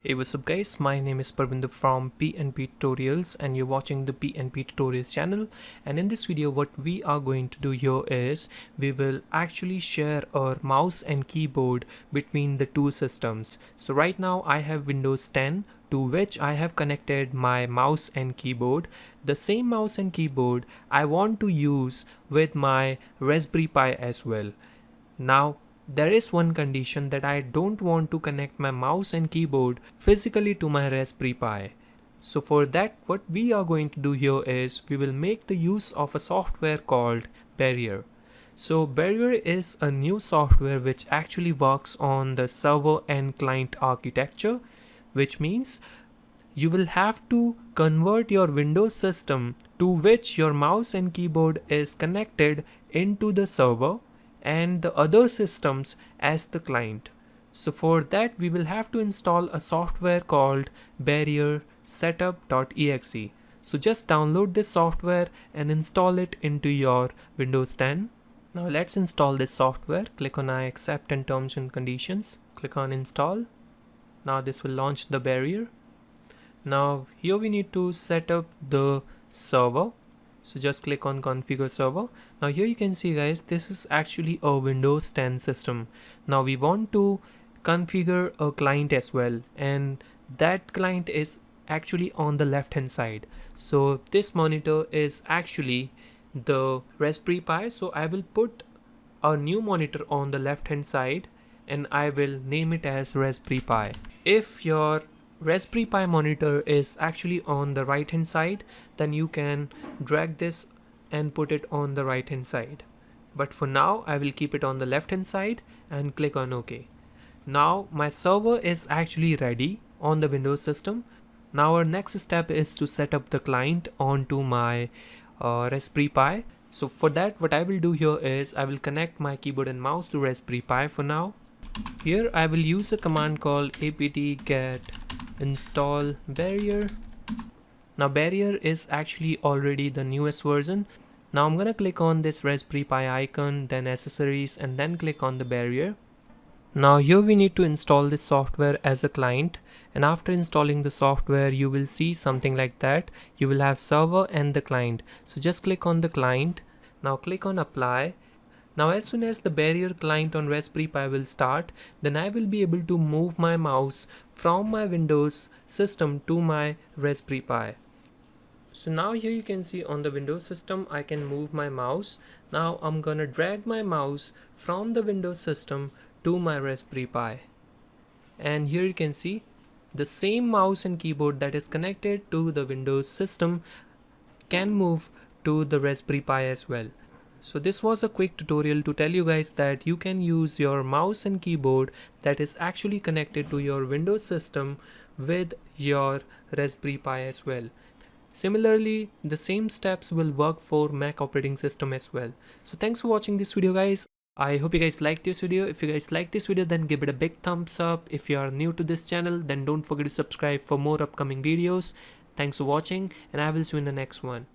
Hey, what's up guys, my name is Parvinder from PNP Tutorials and you're watching the PNP Tutorials channel. And in this video what we are going to do here is we will actually share our mouse and keyboard between the two systems. So right now I have Windows 10 to which I have connected my mouse and keyboard. The same mouse and keyboard I want to use with my Raspberry Pi as well. Now there is one condition that I don't want to connect my mouse and keyboard physically to my Raspberry Pi. So for that what we are going to do here is we will make the use of a software called Barrier. So Barrier is a new software which actually works on the server and client architecture, which means you will have to convert your Windows system to which your mouse and keyboard is connected into the server and the other systems as the client. So for that we will have to install a software called Barrier Setup.exe. So just download this software and install it into your Windows 10. Now let's install this software. Click on I accept and terms and conditions. Click on install. Now this will launch the Barrier. Now here we need to set up the server. So just click on configure server. Now here you can see guys, this is actually a Windows 10 system. Now we want to configure a client as well, and that client is actually on the left hand side. So this monitor is actually the Raspberry Pi. So I will put a new monitor on the left hand side and I will name it as Raspberry Pi. If your Raspberry Pi monitor is actually on the right hand side, then you can drag this and put it on the right hand side. But for now I will keep it on the left hand side and click on OK. Now my server is actually ready on the Windows system. Now our next step is to set up the client onto my Raspberry Pi. So for that what I will do here is I will connect my keyboard and mouse to Raspberry Pi for now. Here I will use a command called apt-get install Barrier. Now Barrier is actually already the newest version. Now I'm gonna click on this Raspberry Pi icon, then accessories, and then click on the Barrier. Now here we need to install this software as a client, and after installing the software you will see something like that. You will have server and the client. So just click on the client. Now click on apply. Now as soon as the Barrier client on Raspberry Pi will start, then I will be able to move my mouse from my Windows system to my Raspberry Pi. So now here you can see on the Windows system I can move my mouse. Now I'm gonna drag my mouse from the Windows system to my Raspberry Pi. And here you can see the same mouse and keyboard that is connected to the Windows system can move to the Raspberry Pi as well. So this was a quick tutorial to tell you guys that you can use your mouse and keyboard that is actually connected to your Windows system with your Raspberry Pi as well. Similarly, the same steps will work for Mac operating system as well. So thanks for watching this video guys. I hope you guys liked this video. If you guys like this video, then give it a big thumbs up. If you are new to this channel, then don't forget to subscribe for more upcoming videos. Thanks for watching and I will see you in the next one.